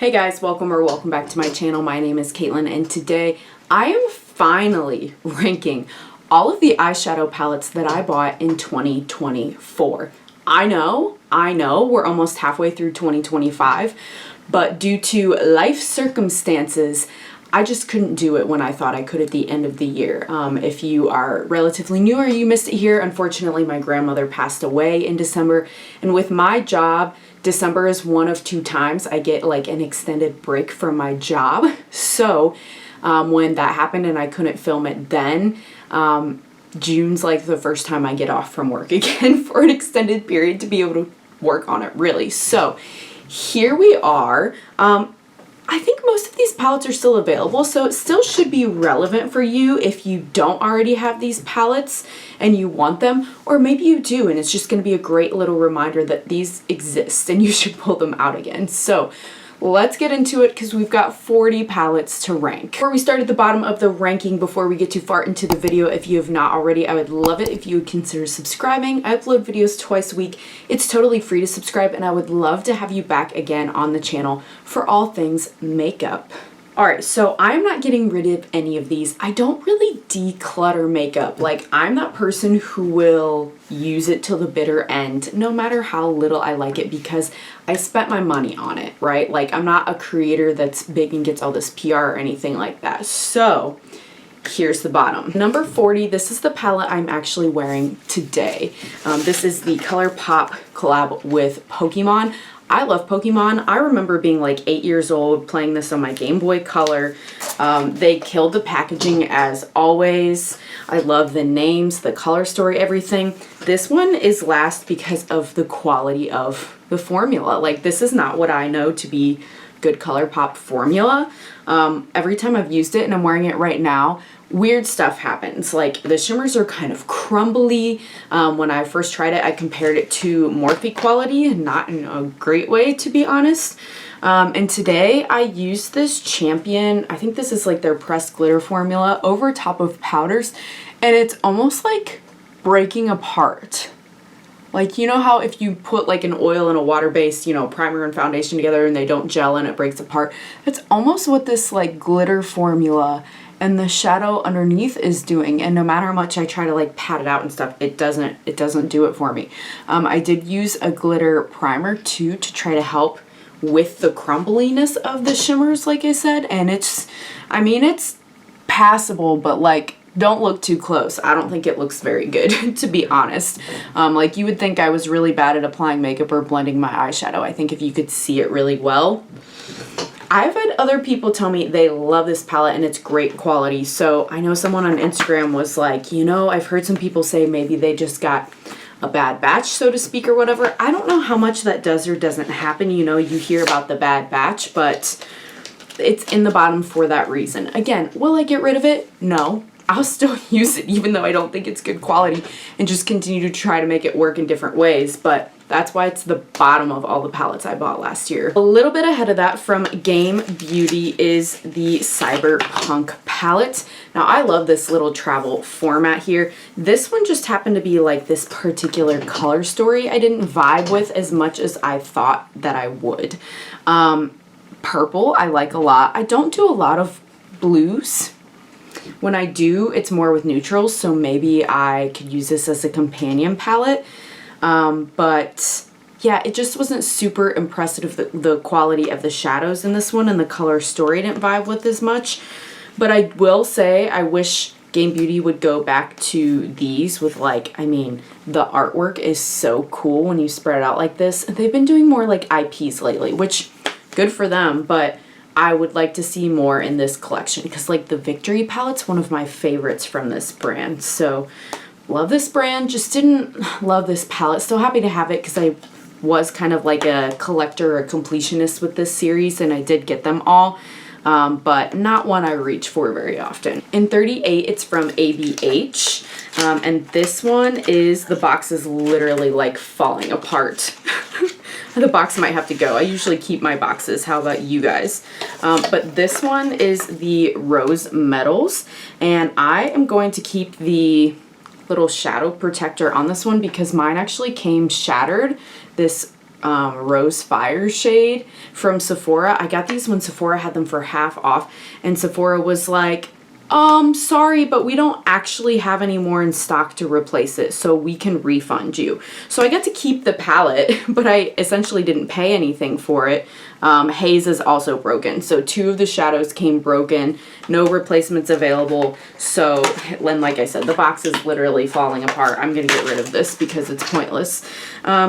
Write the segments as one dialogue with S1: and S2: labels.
S1: Hey guys, welcome back to my channel. My name is Caitlin and today I am finally ranking all of the eyeshadow palettes that I bought in 2024. I know, we're almost halfway through 2025, but due to life circumstances, I just couldn't do it when I thought I could at the end of the year. If you are relatively new or you missed it here, unfortunately my grandmother passed away in December, and with my job, December is one of two times I get like an extended break from my job. So when that happened and I couldn't film it then, June's like the first time I get off from work again for an extended period to be able to work on it really. So here we are. I think most of these palettes are still available, so it still should be relevant for you if you don't already have these palettes and you want them, or maybe you do and it's just going to be a great little reminder that these exist and you should pull them out again. So let's get into it because we've got 40 palettes to rank. Before we start at the bottom of the ranking, before we get too far into the video, if you have not already, I would love it if you would consider subscribing. I upload videos twice a week. It's totally free to subscribe and I would love to have you back again on the channel for all things makeup. Alright, so I'm not getting rid of any of these. I don't really declutter makeup. Like, I'm that person who will use it till the bitter end, no matter how little I like it, because I spent my money on it, right? Like, I'm not a creator that's big and gets all this PR or anything like that. So, here's the bottom. Number 40, this is the palette I'm actually wearing today. This is the Colourpop collab with Pokemon. I love Pokemon. I remember being like 8 years old playing this on my Game Boy Color. They killed the packaging as always. I love the names, the color story, everything. This one is last because of the quality of the formula. Like, this is not what I know to be good Colourpop formula. Every time I've used it, and I'm wearing it right now, weird stuff happens. Like, the shimmers are kind of crumbly. When I first tried it, I compared it to Morphe quality, not in a great way, to be honest. And today I used this Champion, I think this is like their pressed glitter formula, over top of powders, and it's almost like breaking apart. Like, you know how if you put like an oil and a water-based, you know, primer and foundation together and they don't gel and it breaks apart? It's almost what this like glitter formula and the shadow underneath is doing, and no matter how much I try to like pat it out and stuff, it doesn't do it for me. I did use a glitter primer too to try to help with the crumbliness of the shimmers, like I said, and it's passable, but like, don't look too close. I don't think it looks very good, to be honest. Like, you would think I was really bad at applying makeup or blending my eyeshadow. I think if you could see it really well. I've had other people tell me they love this palette and it's great quality. So I know someone on Instagram was like, you know, I've heard some people say maybe they just got a bad batch, so to speak, or whatever. I don't know how much that does or doesn't happen. You know, you hear about the bad batch, but it's in the bottom for that reason. Again, will I get rid of it? No. I'll still use it even though I don't think it's good quality and just continue to try to make it work in different ways, but that's why it's the bottom of all the palettes I bought last year. A little bit ahead of that from Game Beauty is the Cyberpunk palette. Now, I love this little travel format here. This one just happened to be like this particular color story I didn't vibe with as much as I thought that I would. Purple I like a lot. I don't do a lot of blues. When I do, it's more with neutrals, so maybe I could use this as a companion palette. But yeah, it just wasn't super impressive, the quality of the shadows in this one, and the color story didn't vibe with as much. But I will say I wish Game Beauty would go back to these with, like, I mean, the artwork is so cool when you spread it out like this. They've been doing more like IPs lately, which good for them, but I would like to see more in this collection because, like, the Victory palette's one of my favorites from this brand. So love this brand, just didn't love this palette. Still happy to have it because I was kind of like a collector or completionist with this series and I did get them all, but not one I reach for very often. In 38, it's from ABH, and this one is, the box is literally like falling apart. The box might have to go. I usually keep my boxes. How about you guys? But this one is the Rose Metals, and I am going to keep the little shadow protector on this one because mine actually came shattered. This Rose Fire shade from Sephora. I got these when Sephora had them for half off, and Sephora was like, sorry, but we don't actually have any more in stock to replace it, so we can refund you. So I got to keep the palette, but I essentially didn't pay anything for it. Haze is also broken, so 2 of the shadows came broken, no replacements available. So, and like I said, the box is literally falling apart. I'm gonna get rid of this because it's pointless.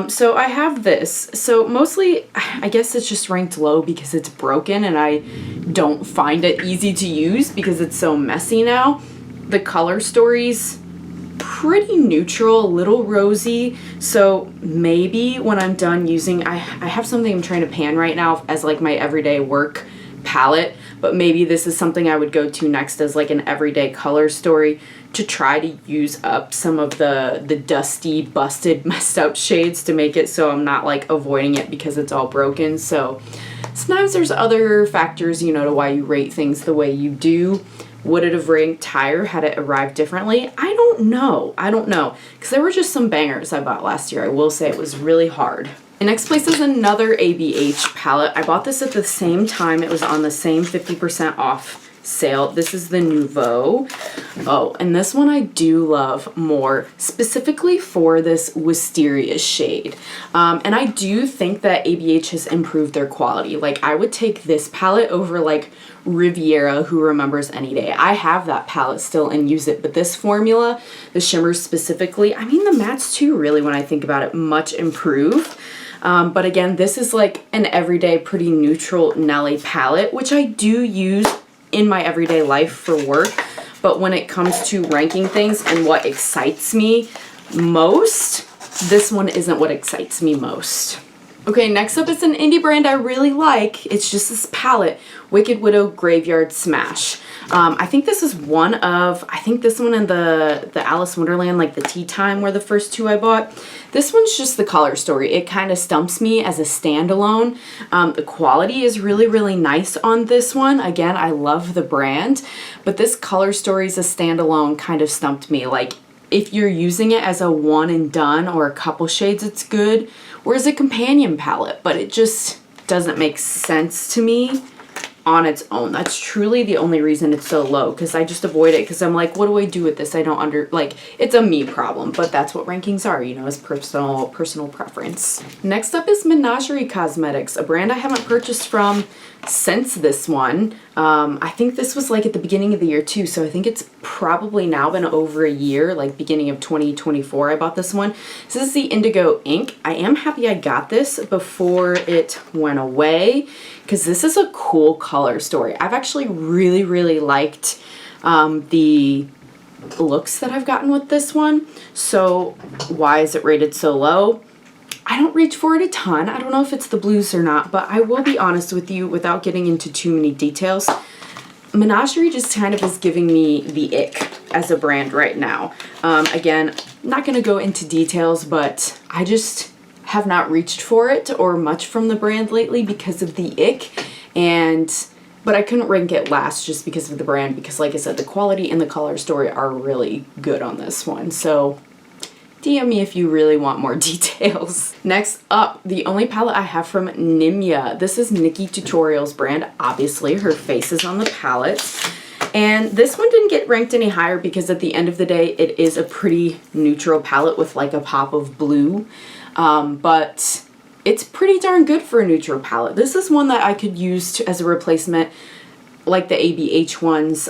S1: So I have this. So mostly, I guess it's just ranked low because it's broken and I don't find it easy to use because it's so messy now. The color story's pretty neutral, a little rosy, so maybe when I'm done using, I have something I'm trying to pan right now as like my everyday work palette, but maybe this is something I would go to next as like an everyday color story to try to use up some of the dusty, busted, messed up shades to make it so I'm not like avoiding it because it's all broken. So sometimes there's other factors, you know, to why you rate things the way you do. Would it have ranked higher had it arrived differently? I don't know. I don't know. Because there were just some bangers I bought last year. I will say it was really hard. In next place is another ABH palette. I bought this at the same time. It was on the same 50% off sale. This is the Nouveau. Oh, and this one I do love more, specifically for this wisteria shade. And I do think that ABH has improved their quality. Like, I would take this palette over like Riviera, Who Remembers Any Day. I have that palette still and use it, but this formula, the shimmers specifically, I mean the mattes too, really, when I think about it, much improved. But again, this is like an everyday, pretty neutral Nelly palette, which I do use in my everyday life for work. But when it comes to ranking things and what excites me most, this one isn't what excites me most. Okay, next up is an indie brand I really like. It's just this palette, Wicked Widow Graveyard Smash. I think this is one of, I think this one and the Alice Wonderland, like the Tea Time were the first 2 I bought. This one's just the color story. It kind of stumps me as a standalone. The quality is really, really nice on this one. Again, I love the brand, but this color story as a standalone kind of stumped me. Like, if you're using it as a one and done or a couple shades, it's good. Or as a companion palette, but it just doesn't make sense to me on its own. That's truly the only reason it's so low, because I just avoid it because I'm like, what do I do with this? I don't like, it's a me problem, but that's what rankings are, you know, is personal preference. Next up is Menagerie Cosmetics, a brand I haven't purchased from since this one. I think this was like at the beginning of the year too, so I think it's probably now been over a year, like beginning of 2024 I bought this one. So this is the Indigo Ink. I am happy I got this before it went away because this is a cool color story. I've actually really, really liked the looks that I've gotten with this one. So why is it rated so low? I don't reach for it a ton. I don't know if it's the blues or not, but I will be honest with you without getting into too many details. Menagerie just kind of is giving me the ick as a brand right now. Again, not going to go into details, but I just have not reached for it or much from the brand lately because of the ick. But I couldn't rank it last just because of the brand, because like I said, the quality and the color story are really good on this one. So DM me if you really want more details. Next up, the only palette I have from Nimya. This is Nikki Tutorials brand. Obviously, her face is on the palette. And this one didn't get ranked any higher because at the end of the day, it is a pretty neutral palette with like a pop of blue. But it's pretty darn good for a neutral palette. This is one that I could use as a replacement, like the ABH ones,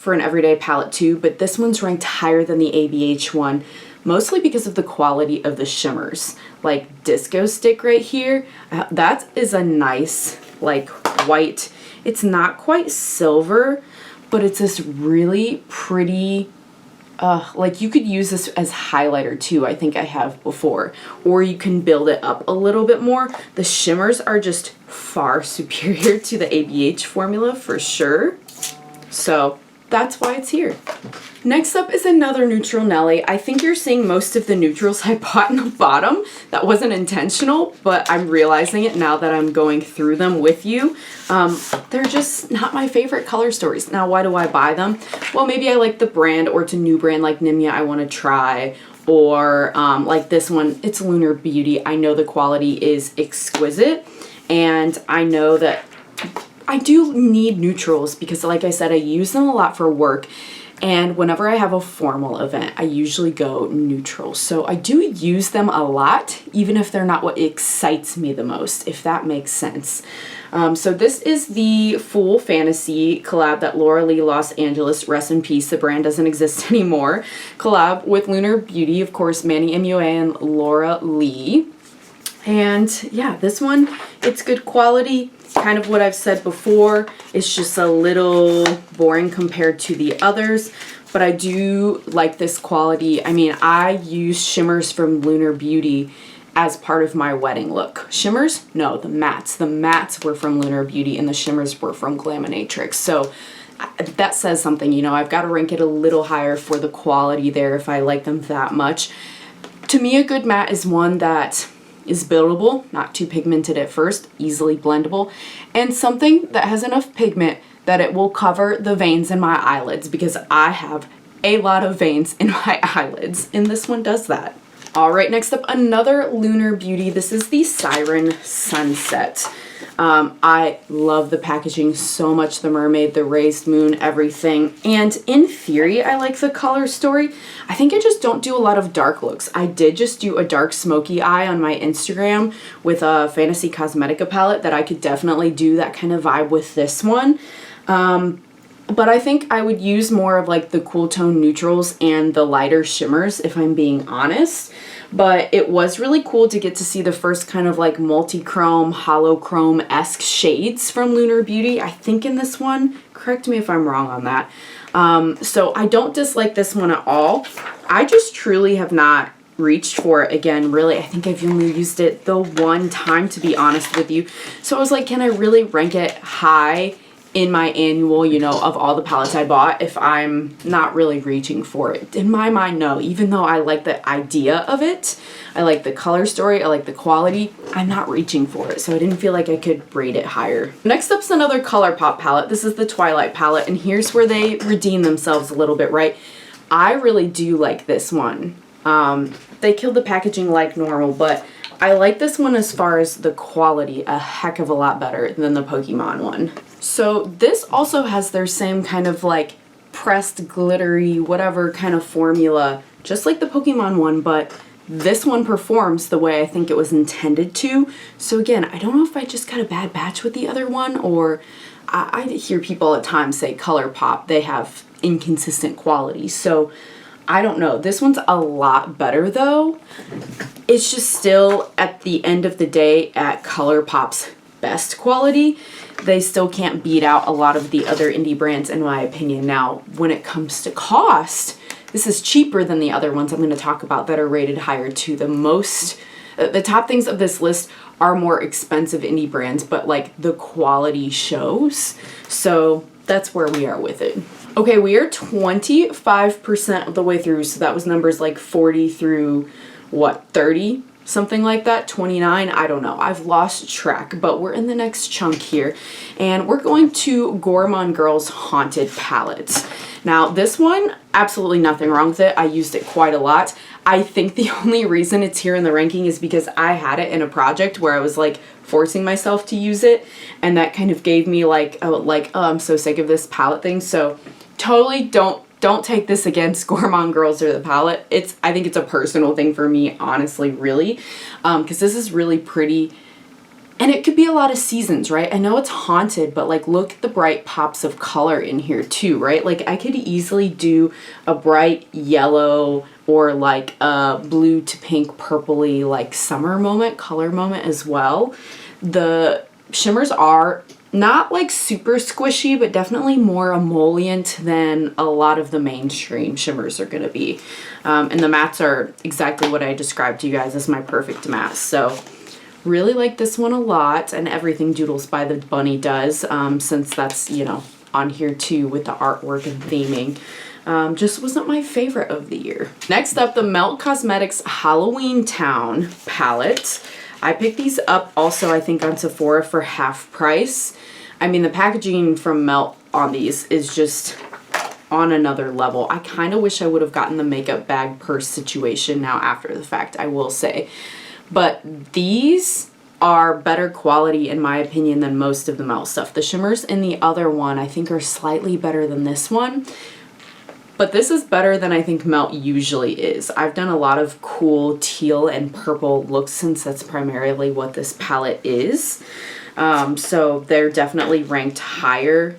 S1: for an everyday palette too, but this one's ranked higher than the ABH one, mostly because of the quality of the shimmers. Like Disco Stick right here, that is a nice like white. It's not quite silver, but it's this really pretty, like you could use this as highlighter too, I think I have before, or you can build it up a little bit more. The shimmers are just far superior to the ABH formula for sure. So that's why it's here. Next up is another neutral Nelly. I think you're seeing most of the neutrals I bought in the bottom. That wasn't intentional, but I'm realizing it now that I'm going through them with you. They're just not my favorite color stories. Now, why do I buy them? Well, maybe I like the brand, or it's a new brand like Nimya I want to try, or like this one, it's Lunar Beauty. I know the quality is exquisite, and I know that I do need neutrals because, like I said, I use them a lot for work. And whenever I have a formal event, I usually go neutral. So I do use them a lot, even if they're not what excites me the most, if that makes sense. So this is the Full Fantasy collab that Laura Lee Los Angeles, rest in peace, the brand doesn't exist anymore, collab with Lunar Beauty, of course, Manny MUA and Laura Lee. And yeah, this one, it's good quality. Kind of what I've said before, it's just a little boring compared to the others, but I do like this quality. I mean, I use shimmers from Lunar Beauty as part of my wedding look. Shimmers? No, the mattes. The mattes were from Lunar Beauty and the shimmers were from Glaminatrix. So that says something, you know, I've got to rank it a little higher for the quality there if I like them that much. To me, a good matte is one that is buildable, not too pigmented at first, easily blendable, and something that has enough pigment that it will cover the veins in my eyelids, because I have a lot of veins in my eyelids, and this one does that. All right, next up, another Lunar Beauty. This is the Siren Sunset. I love the packaging so much, the mermaid, the raised moon, everything. And in theory, I like the color story. I think I just don't do a lot of dark looks. I did just do a dark smoky eye on my Instagram with a Fantasy Cosmetica palette that I could definitely do that kind of vibe with this one. But I think I would use more of like the cool tone neutrals and the lighter shimmers, if I'm being honest. But it was really cool to get to see the first kind of like multi-chrome, holochrome-esque shades from Lunar Beauty. I think in this one, correct me if I'm wrong on that. So I don't dislike this one at all. I just truly have not reached for it again. Really, I think I've only used it the one time, to be honest with you. So I was like, can I really rank it high in my annual, you know, of all the palettes I bought if I'm not really reaching for it? In my mind, no. Even though I like the idea of it, I like the color story, I like the quality, I'm not reaching for it, so I didn't feel like I could rate it higher. Next up's another Colourpop palette. This is the Twilight palette, and here's where they redeem themselves a little bit, right? I really do like this one. They killed the packaging like normal, but I like this one as far as the quality a heck of a lot better than the Pokemon one. So this also has their same kind of like pressed glittery whatever kind of formula, just like the Pokemon one, but this one performs the way I think it was intended to. So again, I don't know if I just got a bad batch with the other one, or I hear people at times say Colourpop, they have inconsistent quality. So I don't know. This one's a lot better though. It's just still at the end of the day at Colourpop's best quality. They still can't beat out a lot of the other indie brands in my opinion. Now, when it comes to cost, this is cheaper than the other ones I'm going to talk about that are rated higher too. The top things of this list are more expensive indie brands, but like the quality shows. So that's where we are with it. Okay, we are 25% of the way through. So that was numbers like 40 through what, 30? Something like that, 29, I don't know. I've lost track, but we're in the next chunk here. And we're going to Gourmand Girl's Haunted Palette. Now, this one, absolutely nothing wrong with it. I used it quite a lot. I think the only reason it's here in the ranking is because I had it in a project where I was like forcing myself to use it. And that kind of gave me like, oh, I'm so sick of this palette thing. So totally don't take this against Gourmand Girls or the palette. I think it's a personal thing for me, honestly, really. Because this is really pretty. And it could be a lot of seasons, right? I know it's haunted, but like look at the bright pops of color in here too, right? Like I could easily do a bright yellow or like a blue to pink purpley like summer moment, color moment as well. The shimmers are not like super squishy, but definitely more emollient than a lot of the mainstream shimmers are going to be. And the mattes are exactly what I described to you guys as my perfect matte. So really like this one a lot, and everything Doodles by the Bunny does, since that's, you know, on here too with the artwork and theming. Just wasn't my favorite of the year. Next up, the Melt Cosmetics Halloween Town palette. I picked these up also, I think, on Sephora for half price. I mean, the packaging from Melt on these is just on another level. I kind of wish I would have gotten the makeup bag purse situation now after the fact, I will say. But these are better quality in my opinion than most of the Melt stuff. The shimmers in the other one I think are slightly better than this one. But this is better than I think Melt usually is. I've done a lot of cool teal and purple looks since that's primarily what this palette is. So they're definitely ranked higher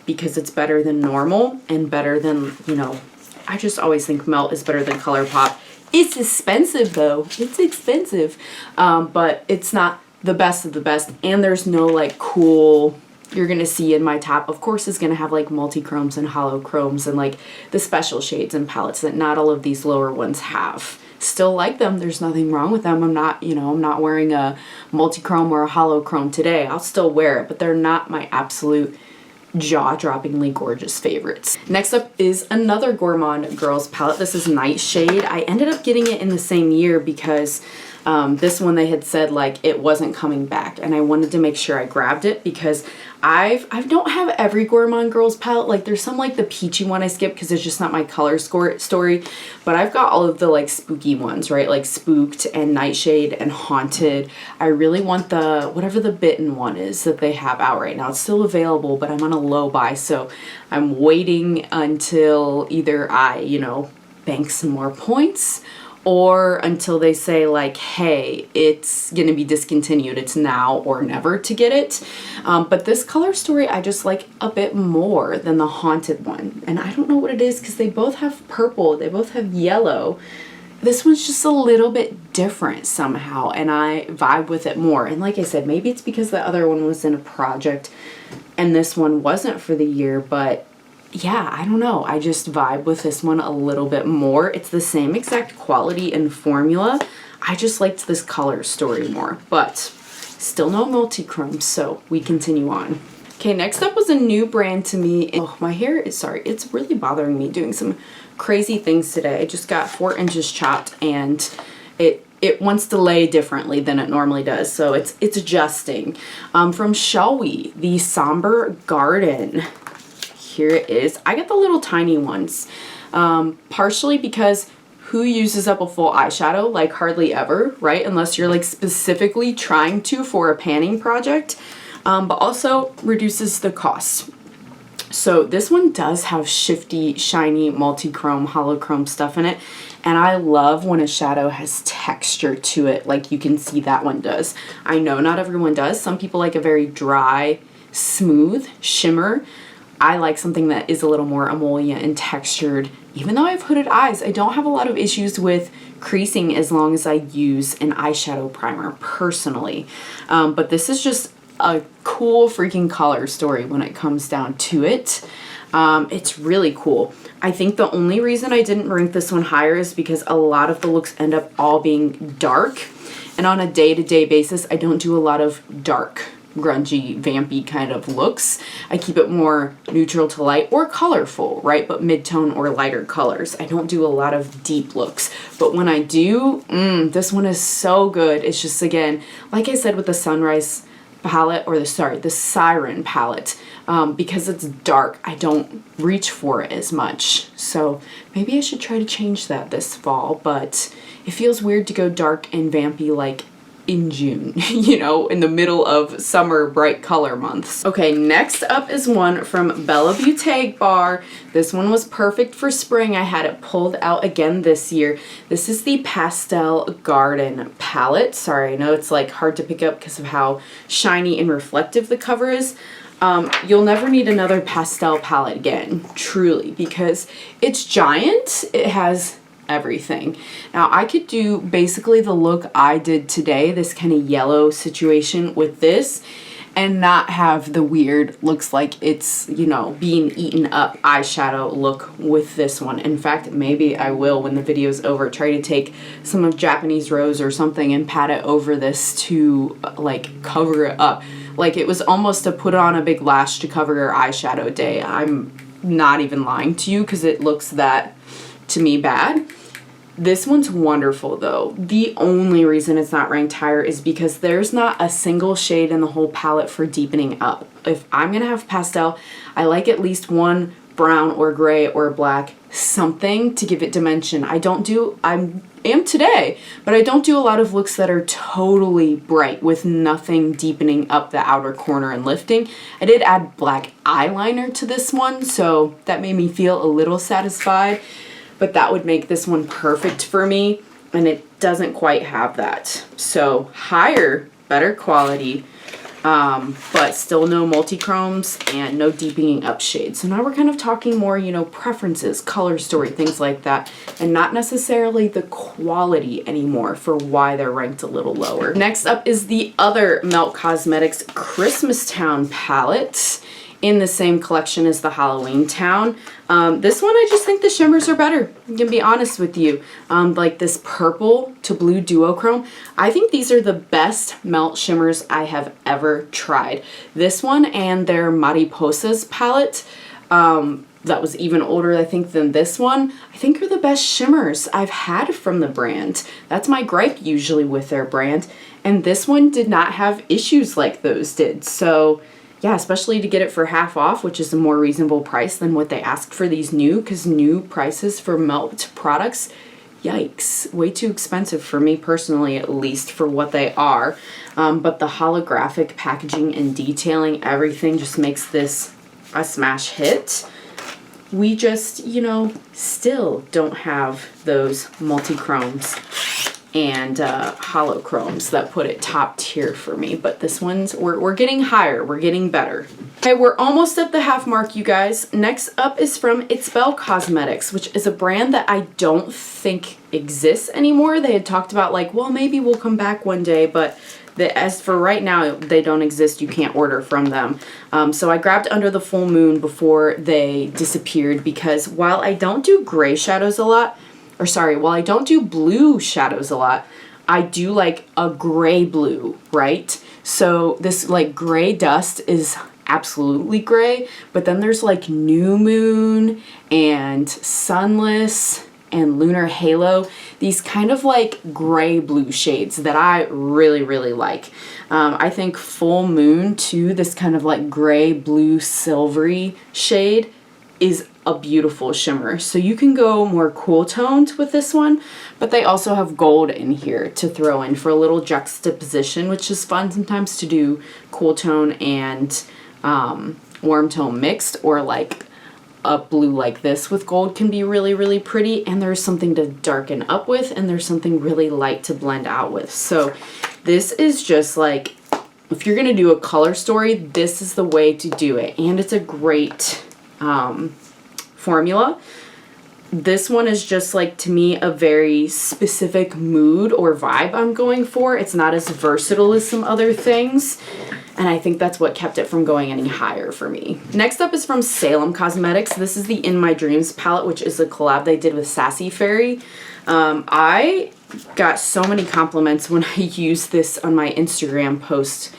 S1: because it's better than normal and better than, you know, I just always think Melt is better than Colourpop. It's expensive though. It's expensive. But it's not the best of the best. And there's no like cool, you're gonna see in my top, of course, is gonna have like multi-chromes and hollow chromes and like the special shades and palettes that not all of these lower ones have. Still like them, there's nothing wrong with them. I'm not, you know, I'm not wearing a multi-chrome or a hollow chrome today. I'll still wear it, but they're not my absolute jaw-droppingly gorgeous favorites. Next up is another Gourmand Girls palette. This is Nightshade. I ended up getting it in the same year because this one they had said like it wasn't coming back, and I wanted to make sure I grabbed it because I don't have every Gourmand Girls palette. Like there's some like the peachy one I skipped because it's just not my color story, but I've got all of the like spooky ones, right? Like Spooked and Nightshade and Haunted. I really want the whatever the Bitten one is that they have out right now. It's still available, but I'm on a low buy, so I'm waiting until either I, you know, bank some more points or until they say like, hey, it's gonna be discontinued, it's now or never to get it. But this color story I just like a bit more than the Haunted one. And I don't know what it is because they both have purple, they both have yellow. This one's just a little bit different somehow, and I vibe with it more. And like I said, maybe it's because the other one was in a project and this one wasn't for the year, but yeah, I don't know. I just vibe with this one a little bit more. It's the same exact quality and formula. I just liked this color story more, but still no multi-chrome, so we continue on. Okay, next up was a new brand to me. Oh, my hair is, sorry, it's really bothering me doing some crazy things today. I just got 4 inches chopped and it wants to lay differently than it normally does, so it's adjusting. From Shall We, the Somber Garden. Here it is. I get the little tiny ones, partially because who uses up a full eyeshadow? Like hardly ever, right? Unless you're like specifically trying to for a panning project, but also reduces the cost. So this one does have shifty, shiny, multi-chrome, holochrome stuff in it. And I love when a shadow has texture to it, like you can see that one does. I know not everyone does. Some people like a very dry, smooth shimmer. I like something that is a little more emollient and textured. Even though I have hooded eyes, I don't have a lot of issues with creasing as long as I use an eyeshadow primer personally. But this is just a cool freaking color story when it comes down to it. It's really cool. I think the only reason I didn't rank this one higher is because a lot of the looks end up all being dark. And on a day-to-day basis, I don't do a lot of dark, grungy, vampy kind of looks. I keep it more neutral to light or colorful, right? But mid-tone or lighter colors. I don't do a lot of deep looks. But when I do, this one is so good. It's just, again, like I said with the Sunrise palette, or the Siren palette, because it's dark, I don't reach for it as much. So maybe I should try to change that this fall, but it feels weird to go dark and vampy like in June, you know, in the middle of summer bright color months. Okay, next up is one from Bella Beauté Bar. This one was perfect for spring. I had it pulled out again this year. This is the Pastel Garden palette. Sorry, I know it's like hard to pick up because of how shiny and reflective the cover is. You'll never need another pastel palette again, truly, because it's giant. It has everything. Now I could do basically the look I did today, this kind of yellow situation with this, and not have the weird looks like it's, you know, being eaten up eyeshadow look with this one. In fact, maybe I will, when the video's over, try to take some of Japanese Rose or something and pat it over this to like cover it up. Like it was almost a put on a big lash to cover your eyeshadow day. I'm not even lying to you because it looks that, to me, bad. This one's wonderful though. The only reason it's not ranked higher is because there's not a single shade in the whole palette for deepening up. If I'm gonna have pastel, I like at least one brown or gray or black, something to give it dimension. I am today, but I don't do a lot of looks that are totally bright with nothing deepening up the outer corner and lifting. I did add black eyeliner to this one, so that made me feel a little satisfied, but that would make this one perfect for me, and it doesn't quite have that. So higher, better quality, but still no multi-chromes and no deepening up shades. So now we're kind of talking more, you know, preferences, color story, things like that, and not necessarily the quality anymore for why they're ranked a little lower. Next up is the other Melt Cosmetics Christmas Town palette in the same collection as the Halloween Town. This one, I just think the shimmers are better. I'm gonna be honest with you. Like this purple to blue duochrome, I think these are the best melt shimmers I have ever tried. This one and their Mariposas palette, that was even older, I think, than this one, I think are the best shimmers I've had from the brand. That's my gripe usually with their brand. And this one did not have issues like those did. So yeah, especially to get it for half off, which is a more reasonable price than what they asked for these new, because new prices for melt products, yikes, way too expensive for me personally, at least for what they are. But the holographic packaging and detailing, everything just makes this a smash hit. We just, you know, still don't have those multi-chromes and holochromes that put it top tier for me, but this one's, we're getting higher, we're getting better. Okay, we're almost at the half mark, you guys. Next up is from It's Belle Cosmetics, which is a brand that I don't think exists anymore. They had talked about like, well, maybe we'll come back one day, but as for right now, they don't exist. You can't order from them. So I grabbed Under the Full Moon before they disappeared, because while I don't do gray shadows a lot, or sorry, while I don't do blue shadows a lot, I do like a gray blue, right? So this like gray dust is absolutely gray, but then there's like New Moon and Sunless and Lunar Halo, these kind of like gray blue shades that I really, really like. I think Full Moon too, this kind of like gray blue silvery shade, is a beautiful shimmer. So you can go more cool toned with this one, but they also have gold in here to throw in for a little juxtaposition, which is fun sometimes to do cool tone and warm tone mixed, or like a blue like this with gold can be really, really pretty, and there's something to darken up with, and there's something really light to blend out with. So this is just like, if you're gonna do a color story, this is the way to do it, and it's a great formula. This one is just like, to me, a very specific mood or vibe I'm going for. It's not as versatile as some other things, and I think that's what kept it from going any higher for me. Next up is from Salem Cosmetics. This is the In My Dreams palette, which is a collab they did with Sassy Fairy. I got so many compliments when I used this on my Instagram post.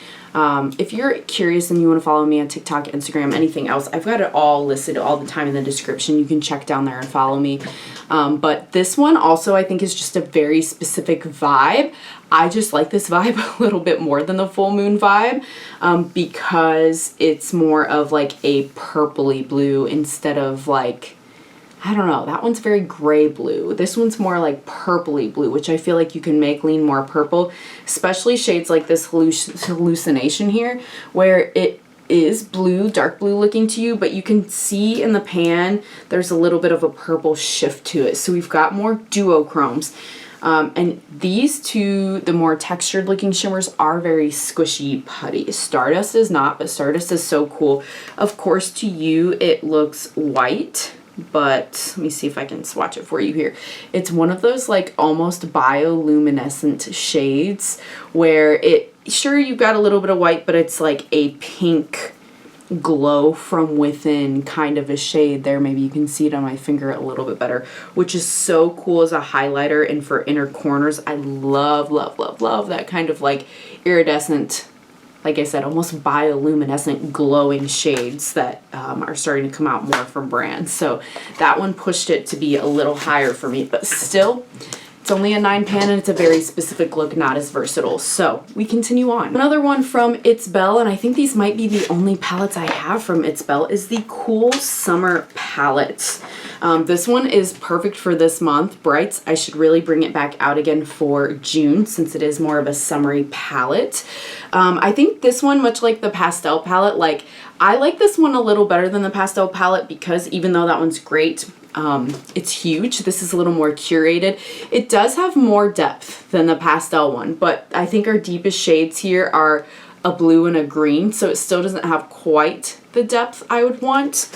S1: If you're curious and you want to follow me on TikTok, Instagram, anything else, I've got it all listed all the time in the description. You can check down there and follow me. But this one also I think is just a very specific vibe. I just like this vibe a little bit more than the Full Moon vibe, because it's more of like a purpley blue instead of like, I don't know, that one's very gray blue. This one's more like purpley blue, which I feel like you can make lean more purple, especially shades like this hallucination here, where it is blue, dark blue looking to you, but you can see in the pan there's a little bit of a purple shift to it. So we've got more duochromes. And these two, the more textured looking shimmers, are very squishy, putty. Stardust is not, but Stardust is so cool. Of course, to you, it looks white, but let me see if I can swatch it for you here. It's one of those like almost bioluminescent shades where it, sure, you've got a little bit of white, but it's like a pink glow from within kind of a shade there. Maybe you can see it on my finger a little bit better, which is so cool as a highlighter and for inner corners. I love, love, love, love that kind of like iridescent, like I said, almost bioluminescent glowing shades that are starting to come out more from brands. So that one pushed it to be a little higher for me, but still It's only a 9 pan and it's a very specific look, not as versatile. So we continue on. Another one from It's Belle, and I think these might be the only palettes I have from It's Belle, is the Cool Summer palette. This one is perfect for this month. Brights, I should really bring it back out again for June since it is more of a summery palette. I think this one, much like the pastel palette, like I like this one a little better than the pastel palette because even though that one's great, it's huge. This is a little more curated. It does have more depth than the pastel one, but I think our deepest shades here are a blue and a green, so it still doesn't have quite the depth I would want,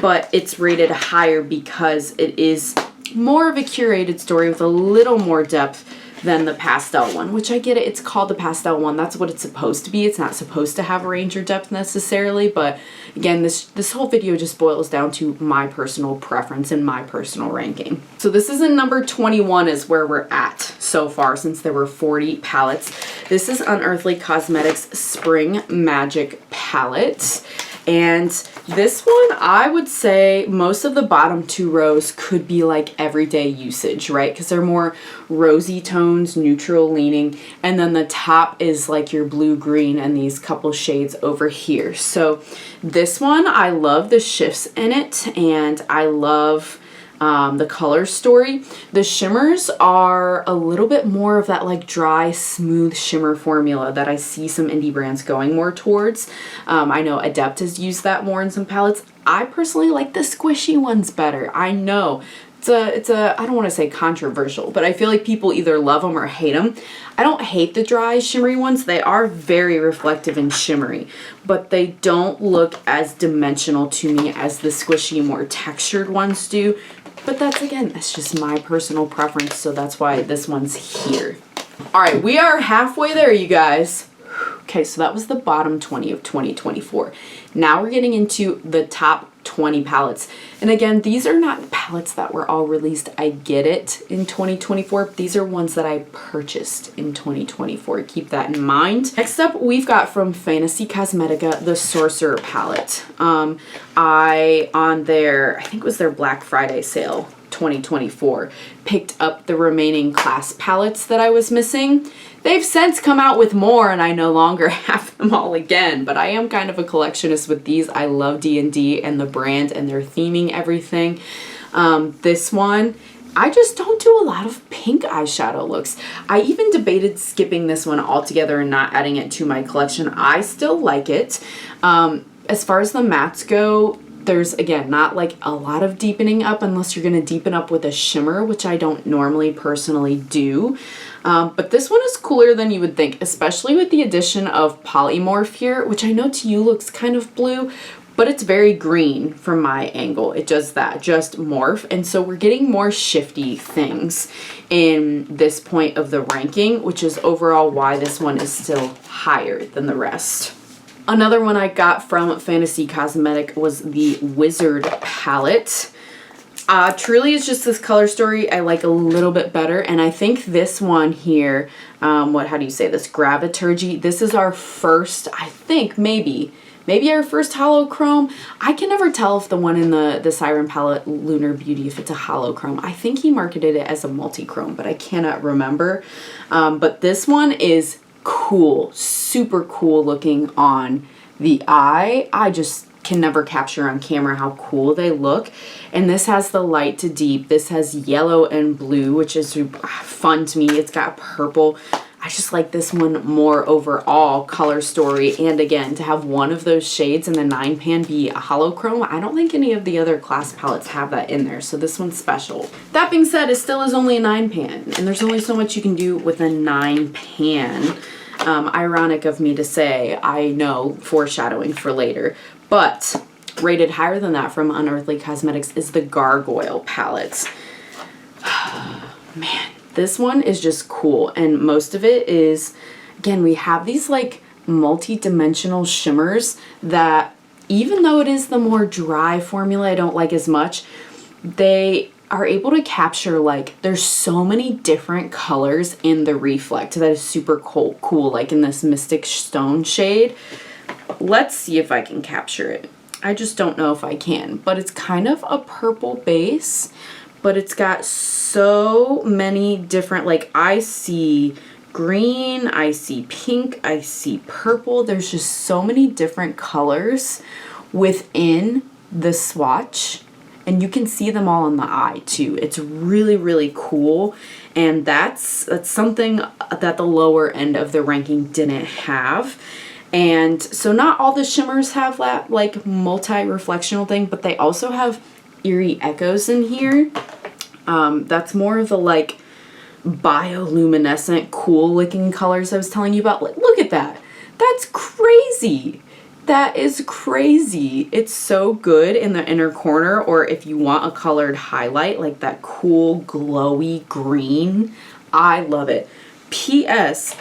S1: but it's rated higher because it is more of a curated story with a little more depth than the pastel one, which I get it. It's called the pastel one. That's what it's supposed to be. It's not supposed to have range or depth necessarily, but again, this whole video just boils down to my personal preference and my personal ranking. So this is in number 21 is where we're at so far since there were 40 palettes. This is Unearthly Cosmetics Spring Magic Palette. And this one, I would say most of the bottom 2 rows could be like everyday usage, right? Because they're more rosy tones, neutral leaning. And then the top is like your blue-green and these couple shades over here. So this one, I love the shifts in it and I love the color story. The shimmers are a little bit more of that like dry, smooth shimmer formula that I see some indie brands going more towards. I know Adept has used that more in some palettes. I personally like the squishy ones better. I know it's a I don't want to say controversial, but I feel like people either love them or hate them. I don't hate the dry shimmery ones. They are very reflective and shimmery, but they don't look as dimensional to me as the squishy, more textured ones do. But that's just my personal preference, so that's why this one's here. All right, we are halfway there, you guys. Okay, so that was the bottom 20 of 2024. Now we're getting into the top 20 palettes. And again, these are not palettes that were all released, I get it, in 2024. These are ones that I purchased in 2024. Keep that in mind. Next up, we've got from Fantasy Cosmetica, the Sorcerer palette. On their, I think it was their Black Friday sale, 2024, picked up the remaining class palettes that I was missing. They've since come out with more and I no longer have them all again, but I am kind of a collectionist with these. I love D&D and the brand and their theming everything. This one, I just don't do a lot of pink eyeshadow looks. I even debated skipping this one altogether and not adding it to my collection. I still like it. As far as the mattes go, there's, again, not like a lot of deepening up unless you're going to deepen up with a shimmer, which I don't normally personally do. But this one is cooler than you would think, especially with the addition of Polymorph here, which I know to you looks kind of blue, but it's very green from my angle. It does that, just morph. And so we're getting more shifty things in this point of the ranking, which is overall why this one is still higher than the rest. Another one I got from Fantasy Cosmetic was the Wizard palette. Truly is just this color story I like a little bit better, and I think this one here, how do you say this, Graviturgy, this is our first, I think maybe our first holochrome. I can never tell if the one in the Siren palette, Lunar Beauty, if it's a holochrome. I think he marketed it as a multi-chrome, but I cannot remember. But this one is cool, super cool looking on the eye. I just can never capture on camera how cool they look. And this has the light to deep. This has yellow and blue, which is fun to me. It's got purple. I just like this one more overall color story. And again, to have one of those shades in the 9 pan be a holochrome, I don't think any of the other class palettes have that in there. So this one's special. That being said, it still is only a 9 pan. And there's only so much you can do with a 9 pan. Ironic of me to say, I know, foreshadowing for later. But rated higher than that from Unearthly Cosmetics is the Gargoyle palette. Man, this one is just cool. And most of it is, again, we have these like multi-dimensional shimmers that even though it is the more dry formula I don't like as much, they are able to capture, like, there's so many different colors in the reflect that is super cool, like in this Mystic Stone shade. Let's see if I can capture it. I just don't know if I can, but it's kind of a purple base, but it's got so many different, like, I see green, I see pink, I see purple. There's just so many different colors within the swatch, and you can see them all in the eye too. It's really, really cool, and that's something that the lower end of the ranking didn't have. And so not all the shimmers have that like multi-reflectional thing, but they also have eerie echoes in here. That's more of the like bioluminescent, cool looking colors I was telling you about. Like, look at that. That's crazy. That is crazy. It's so good in the inner corner, or if you want a colored highlight, like that cool glowy green. I love it. P.S.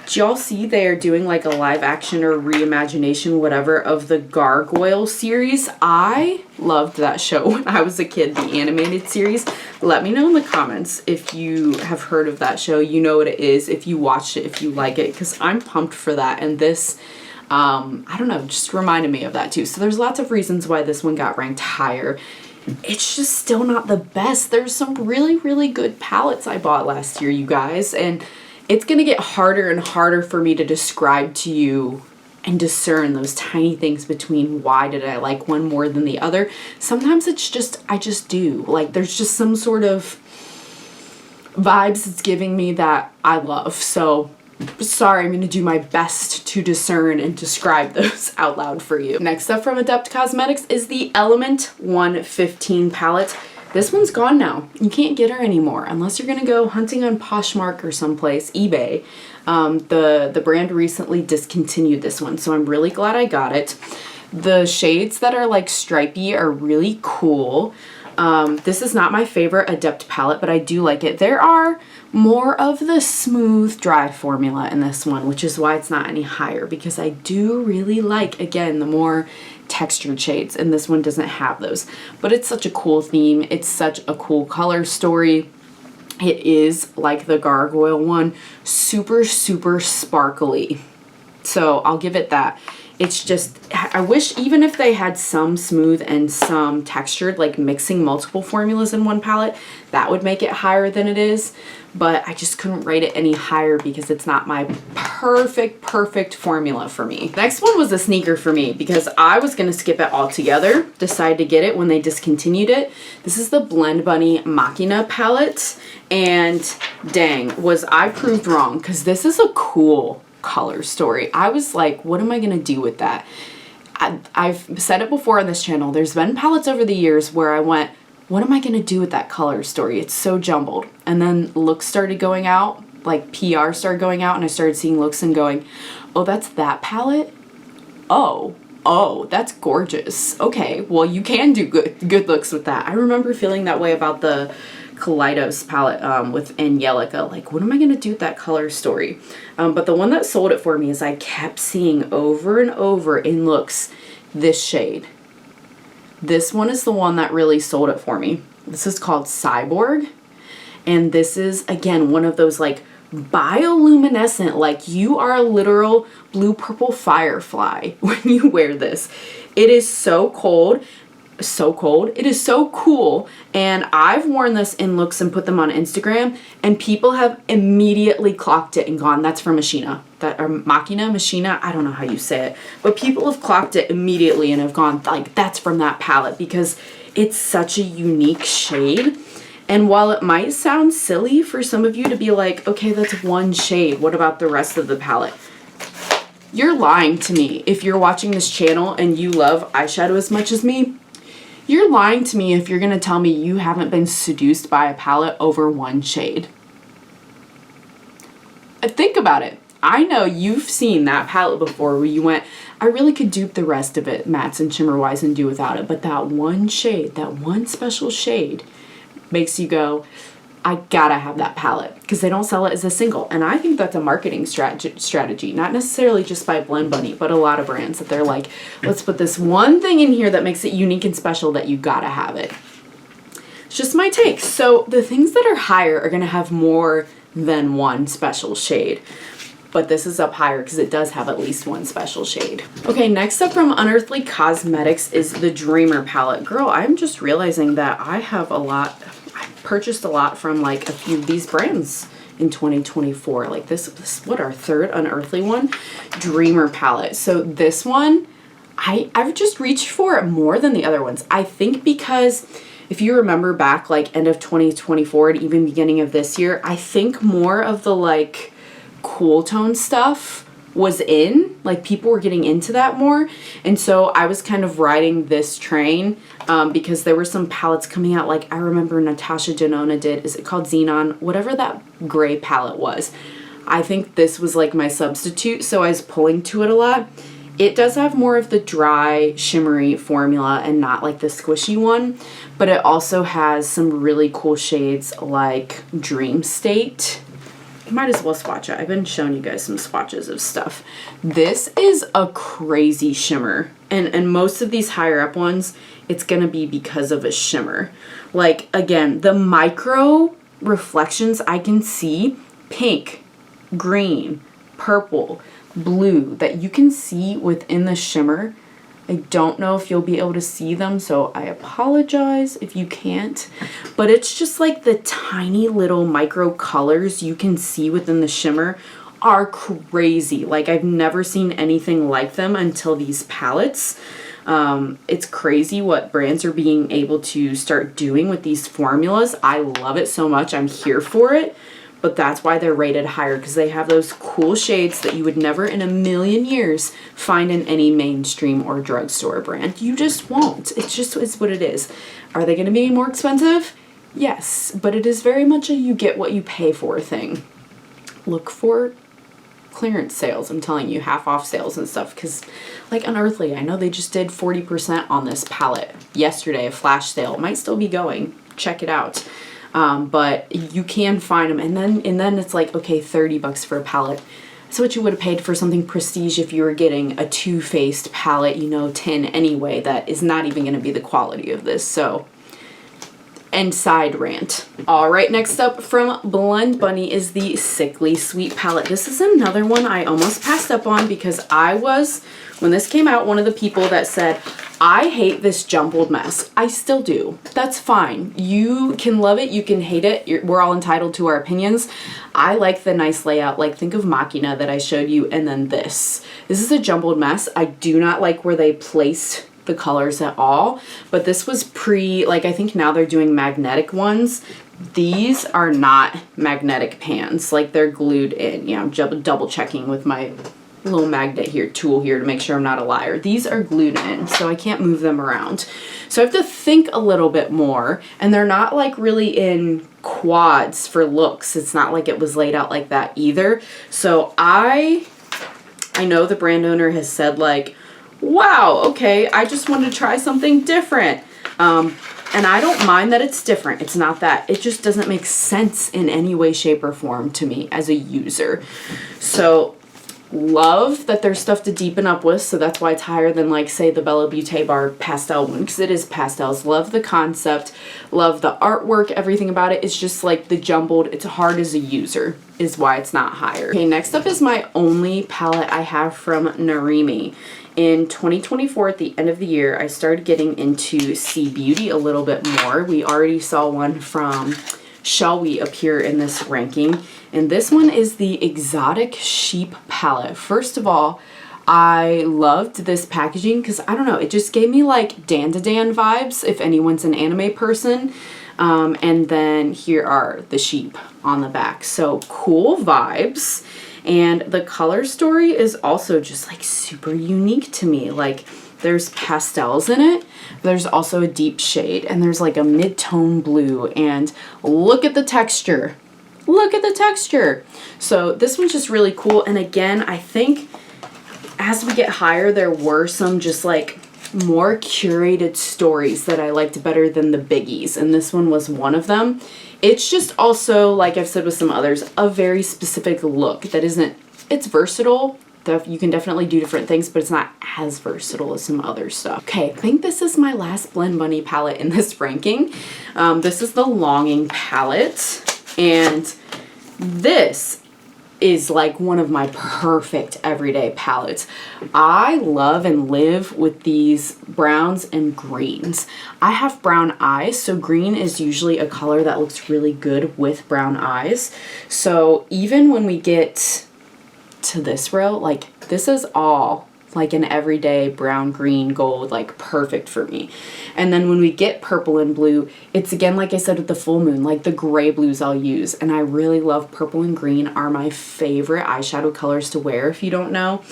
S1: Do y'all see they are doing like a live action or reimagination, whatever, of the Gargoyle series? I loved that show when I was a kid, the animated series. Let me know in the comments if you have heard of that show. You know what it is, if you watched it, if you like it, because I'm pumped for that. And this, I don't know, just reminded me of that too. So there's lots of reasons why this one got ranked higher. It's just still not the best. There's some really, really good palettes I bought last year, you guys, and it's going to get harder and harder for me to describe to you and discern those tiny things between why did I like one more than the other. Sometimes it's just, I just do. Like, there's just some sort of vibes it's giving me that I love. So, sorry, I'm going to do my best to discern and describe those out loud for you. Next up from Adept Cosmetics is the Element 115 palette. This one's gone now. You can't get her anymore unless you're gonna go hunting on Poshmark or someplace, eBay. The brand recently discontinued this one, so I'm really glad I got it. The shades that are like stripy are really cool. This is not my favorite Adept palette, but I do like it. There are more of the smooth, dry formula in this one, which is why it's not any higher, because I do really like, again, the more textured shades, and this one doesn't have those. But it's such a cool theme. It's such a cool color story. It is, like the Gargoyle one, super, super sparkly. So I'll give it that. It's just, I wish even if they had some smooth and some textured, like mixing multiple formulas in one palette, that would make it higher than it is. But I just couldn't rate it any higher because it's not my perfect formula for me. Next one was a sneaker for me because I was going to skip it altogether. Decided to get it when they discontinued it. This is the Blend Bunny Machina palette. And dang, was I proved wrong, because this is a cool color story. I was like, what am I going to do with that? I've said it before on this channel. There's been palettes over the years where I went, what am I going to do with that color story? It's so jumbled. And then looks started going out, like PR started going out, and I started seeing looks and going, oh, that's that palette? Oh, that's gorgeous. Okay, well, you can do good looks with that. I remember feeling that way about the Kaleidos palette with Angelica. Like, what am I going to do with that color story? But the one that sold it for me is I kept seeing over and over in looks this shade. This one is the one that really sold it for me. This is called Cyborg. And this is, again, one of those like bioluminescent, like you are a literal blue purple firefly when you wear this. It is so cold. It is so cool, and I've worn this in looks and put them on Instagram, and people have immediately clocked it and gone, that's from Machina. Machina, I don't know how you say it, but people have clocked it immediately and have gone like, that's from that palette, because it's such a unique shade. And while it might sound silly for some of you to be like, okay, that's one shade, what about the rest of the palette? You're lying to me. If you're watching this channel and you love eyeshadow as much as me, you're lying to me if you're going to tell me you haven't been seduced by a palette over one shade. Think about it. I know you've seen that palette before where you went, I really could dupe the rest of it, mattes and shimmer wise, and do without it. But that one shade, that one special shade makes you go, I gotta have that palette, because they don't sell it as a single. And I think that's a marketing strategy, not necessarily just by Blend Bunny, but a lot of brands that they're like, let's put this one thing in here that makes it unique and special that you gotta have it. It's just my take. So the things that are higher are gonna have more than one special shade. But this is up higher because it does have at least one special shade. Okay, next up from Unearthly Cosmetics is the Dreamer palette. Girl, I'm just realizing that I have a lot, purchased a lot from like a few of these brands in 2024. Like this what, our third Unearthly one? Dreamer palette. So this one, I've just reached for it more than the other ones. I think because if you remember back like end of 2024 and even beginning of this year, I think more of the like cool tone stuff was in, like people were getting into that more, and so I was kind of riding this train because there were some palettes coming out, like I remember Natasha Denona did, is it called Xenon, whatever that gray palette was. I think this was like my substitute, so I was pulling to it a lot. It does have more of the dry shimmery formula and not like the squishy one, but it also has some really cool shades like Dream State. You might as well swatch it. I've been showing you guys some swatches of stuff. This is a crazy shimmer. And most of these higher up ones, it's going to be because of a shimmer. Like, again, the micro reflections I can see, pink, green, purple, blue, that you can see within the shimmer. I don't know if you'll be able to see them, so I apologize if you can't. But it's just like the tiny little micro colors you can see within the shimmer are crazy. Like I've never seen anything like them until these palettes. It's crazy what brands are being able to start doing with these formulas. I love it so much. I'm here for it. But that's why they're rated higher, because they have those cool shades that you would never in a million years find in any mainstream or drugstore brand. You just won't. It's what it is. Are they going to be more expensive? Yes, but it is very much a you get what you pay for thing. Look for clearance sales, I'm telling you, half off sales and stuff, because like Unearthly, I know they just did 40% on this palette yesterday, a flash sale. It might still be going. Check it out. But you can find them, and then it's like, okay, $30 for a palette. That's what you would have paid for something prestige if you were getting a Too Faced palette, you know, tin anyway, that is not even going to be the quality of this. So, end side rant. All right, next up from Blend Bunny is the Sickly Sweet palette. This is another one I almost passed up on because I was, when this came out, one of the people that said, I hate this jumbled mess. I still do. That's fine. You can love it. You can hate it. We're all entitled to our opinions. I like the nice layout. Like think of Machina that I showed you, and then this. This is a jumbled mess. I do not like where they placed the colors at all, but this was like I think now they're doing magnetic ones. These are not magnetic pans. Like they're glued in. Yeah, I'm double checking with my little magnet here, tool here, to make sure I'm not a liar. These are glued in, so I can't move them around. So I have to think a little bit more, and they're not like really in quads for looks. It's not like it was laid out like that either. So I know the brand owner has said like, wow, okay, I just wanted to try something different. And I don't mind that it's different. It's not that. It just doesn't make sense in any way, shape, or form to me as a user. So love that there's stuff to deepen up with, so that's why it's higher than like say the Bella Beauté Bar pastel one, because it is pastels. Love the concept, love the artwork, everything about it. It's just like the jumbled, it's hard as a user is why it's not higher. Okay, next up is my only palette I have from Narimi. In 2024, at the end of the year, I started getting into Sea Beauty a little bit more. We already saw one from Shall We appear in this ranking, and this one is the Exotic Sheep palette. First of all, I loved this packaging because, I don't know, it just gave me like Dan-to-Dan vibes, if anyone's an anime person. And then here are the sheep on the back. So cool vibes. And the color story is also just like super unique to me. Like there's pastels in it, there's also a deep shade, and there's like a mid-tone blue, and look at the texture. Look at the texture. So this one's just really cool. And again, I think as we get higher, there were some just like more curated stories that I liked better than the biggies, and this one was one of them. It's just also, like I've said with some others, a very specific look that isn't, it's versatile. You can definitely do different things, but it's not as versatile as some other stuff. Okay, I think this is my last Blend Bunny palette in this ranking. This is the Longing palette, and this is like one of my perfect everyday palettes. I love and live with these browns and greens. I have brown eyes, so green is usually a color that looks really good with brown eyes. So even when we get to this row, like this is all like an everyday brown, green, gold, like perfect for me. And then when we get purple and blue, it's again, like I said, with the full moon, like the gray blues I'll use. And I really love purple and green are my favorite eyeshadow colors to wear, if you don't know.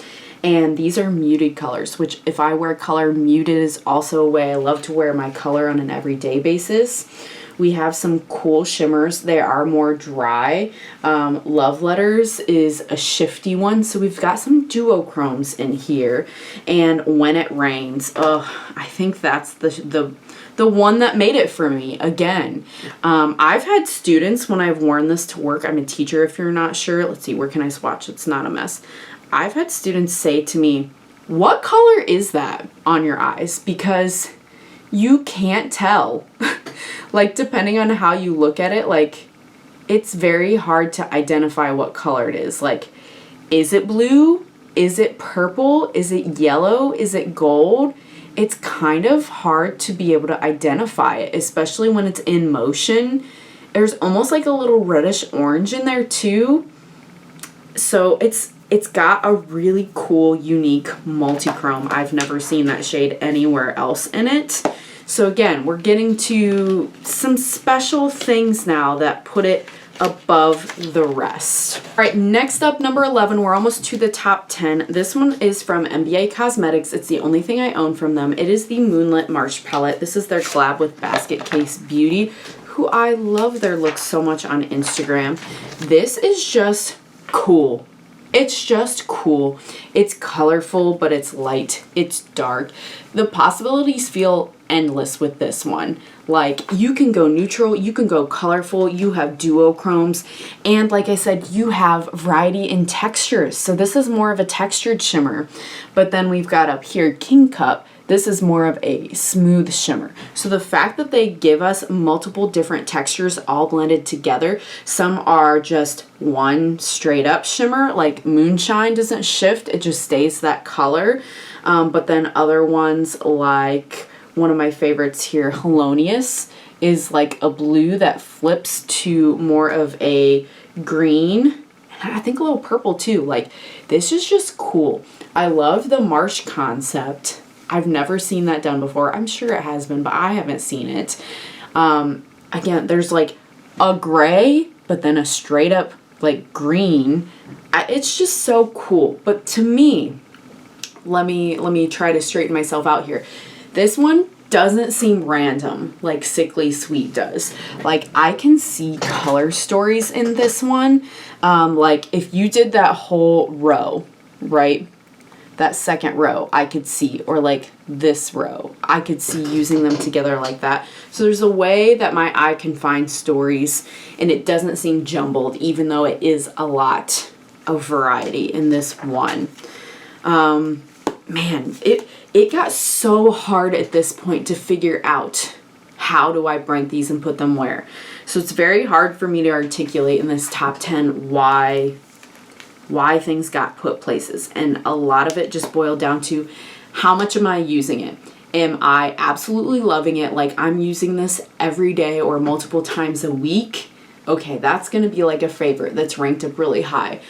S1: And these are muted colors, which if I wear color, muted is also a way I love to wear my color on an everyday basis. We have some cool shimmers. They are more dry. Love Letters is a shifty one. So we've got some duochromes in here. And When It Rains. I think that's the one that made it for me again. I've had students when I've worn this to work. I'm a teacher if you're not sure. Let's see, where can I swatch? It's not a mess. I've had students say to me, what color is that on your eyes? Because you can't tell. Like, depending on how you look at it, like, it's very hard to identify what color it is. Like, is it blue? Is it purple? Is it yellow? Is it gold? It's kind of hard to be able to identify it, especially when it's in motion. There's almost like a little reddish orange in there too. So it's got a really cool, unique multi-chrome. I've never seen that shade anywhere else in it. So again, we're getting to some special things now that put it above the rest. All right, next up, number 11, we're almost to the top 10. This one is from NBA Cosmetics. It's the only thing I own from them. It is the Moonlit Marsh palette. This is their collab with Basket Case Beauty, who I love their looks so much on Instagram. This is just cool. It's just cool. It's colorful, but it's light. It's dark. The possibilities feel endless with this one. Like, you can go neutral, you can go colorful, you have duochromes, and like I said, you have variety in textures. So this is more of a textured shimmer. But then we've got up here King Cup. This is more of a smooth shimmer. So the fact that they give us multiple different textures all blended together, some are just one straight up shimmer, like Moonshine doesn't shift, it just stays that color. But then other ones, like one of my favorites here, Helonious, is like a blue that flips to more of a green, and I think a little purple too. Like, this is just cool. I love the Marsh concept. I've never seen that done before. I'm sure it has been, but I haven't seen it. Again, there's like a gray, but then a straight up like green. It's just so cool. But to me, let me try to straighten myself out here. This one doesn't seem random like Sickly Sweet does. Like, I can see color stories in this one. Like, if you did that whole row, right? That second row I could see, or like this row I could see using them together like that. So there's a way that my eye can find stories and it doesn't seem jumbled, even though it is a lot of variety in this one. Man, it got so hard at this point to figure out how do I rank these and put them where. So it's very hard for me to articulate in this top 10 why things got put places, and a lot of it just boiled down to how much am I using it. Am I absolutely loving it, like I'm using this every day or multiple times a week? Okay, that's gonna be like a favorite that's ranked up really high.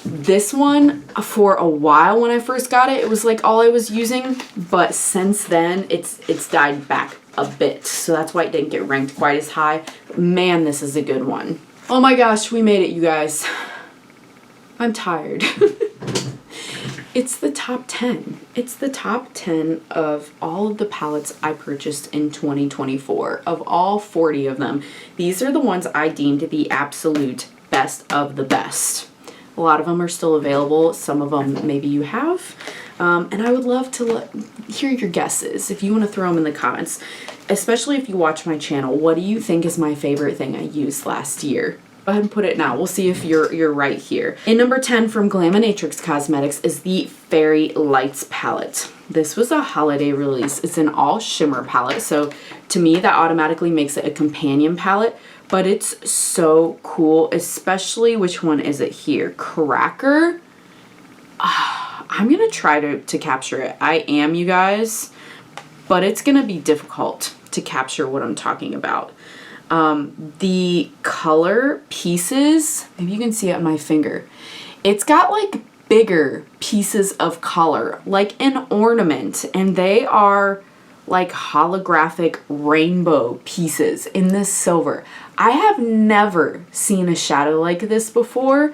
S1: This one, for a while when I first got it, it was like all I was using, but since then it's died back a bit, so that's why it didn't get ranked quite as high. Man, this is a good one. Oh my gosh, we made it, you guys. I'm tired. It's the top 10. It's the top 10 of all of the palettes I purchased in 2024. Of all 40 of them, these are the ones I deemed the absolute best of the best. A lot of them are still available. Some of them maybe you have. And I would love to hear your guesses if you want to throw them in the comments. Especially if you watch my channel. What do you think is my favorite thing I used last year? Go ahead and put it now. We'll see if you're right here. In number 10 from Glaminatrix Cosmetics is the Fairy Lights palette. This was a holiday release. It's an all shimmer palette, so to me that automatically makes it a companion palette. but it's so cool, especially, which one is it here? Cracker. I'm gonna try to capture it. I am, you guys, but it's gonna be difficult to capture what I'm talking about. The color pieces, maybe you can see it on my finger. It's got like bigger pieces of color, like an ornament, and they are like holographic rainbow pieces in this silver. I have never seen a shadow like this before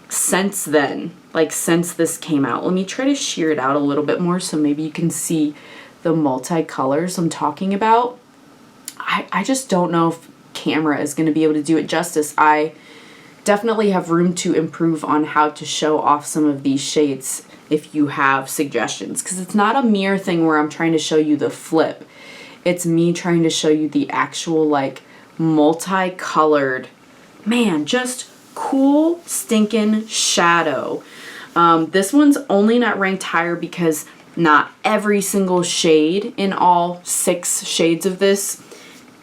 S1: since then, like since this came out. Let me try to sheer it out a little bit more so maybe you can see the multicolors I'm talking about. I just don't know if camera is going to be able to do it justice. I definitely have room to improve on how to show off some of these shades if you have suggestions, because it's not a mirror thing where I'm trying to show you the flip. It's me trying to show you the actual like multicolored, man, just cool stinking shadow. This one's only not ranked higher because not every single shade in all 6 shades of this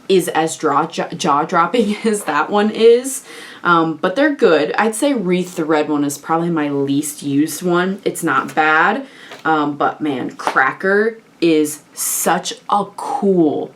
S1: is as jaw-dropping as that one is. But they're good. I'd say Wreath, the red one, is probably my least used one. It's not bad, but man, Cracker is such a cool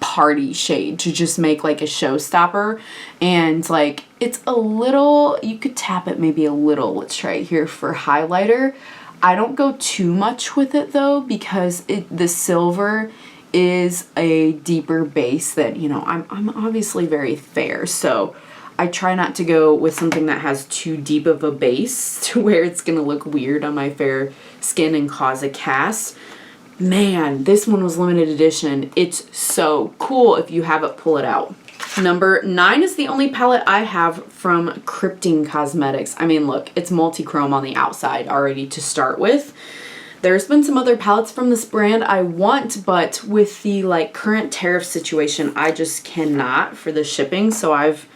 S1: party shade to just make like a showstopper. And like, it's a little, you could tap it maybe a little. Let's try it here for highlighter. I don't go too much with it though, because the silver is a deeper base that, you know, I'm obviously very fair, so I try not to go with something that has too deep of a base to where it's gonna look weird on my fair skin and cause a cast. Man, this one was limited edition. It's so cool. If you have it, pull it out. Number 9 is the only palette I have from Cosmetics. I mean, look, it's multi-chrome on the outside already to start with. There's been some other palettes from this brand I want, but with the like current tariff situation, I just cannot for the shipping, so I've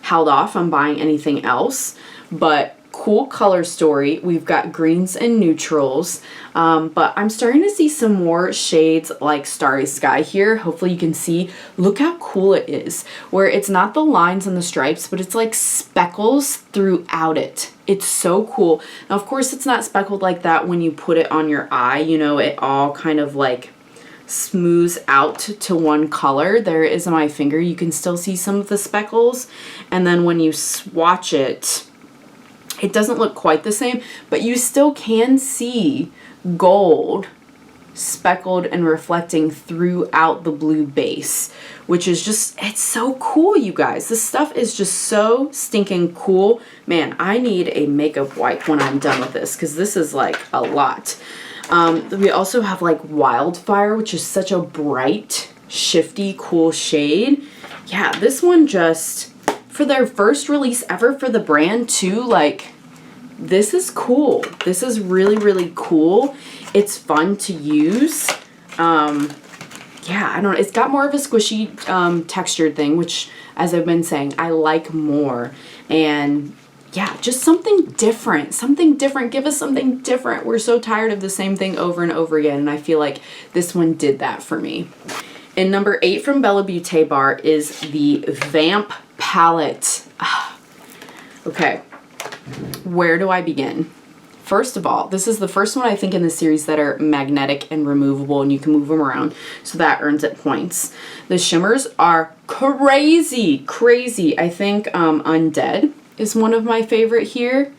S1: held off on buying anything else. But cool color story. We've got greens and neutrals, but I'm starting to see some more shades like Starry Sky here. Hopefully you can see. Look how cool it is, where it's not the lines and the stripes, but it's like speckles throughout it. It's so cool. Now, of course, it's not speckled like that when you put it on your eye. You know, it all kind of like smooths out to one color. There it is on my finger. You can still see some of the speckles. And then when you swatch it, it doesn't look quite the same, but you still can see gold speckled and reflecting throughout the blue base, which is just, it's so cool, you guys. This stuff is just so stinking cool. Man, I need a makeup wipe when I'm done with this, because this is like a lot. We also have like Wildfire, which is such a bright, shifty, cool shade. Yeah, this one just, for their first release ever for the brand too, like, this is cool. This is really, really cool. It's fun to use. Yeah, I don't know. It's got more of a squishy textured thing, which, as I've been saying, I like more. And yeah, just something different. Something different. Give us something different. We're so tired of the same thing over and over again, and I feel like this one did that for me. And number 8 from Bella Beauté Bar is the Vamp palette. Okay, where do I begin? First of all, this is the first one I think in the series that are magnetic and removable, and you can move them around, so that earns it points. The shimmers are crazy, crazy. I think Undead is one of my favorite here.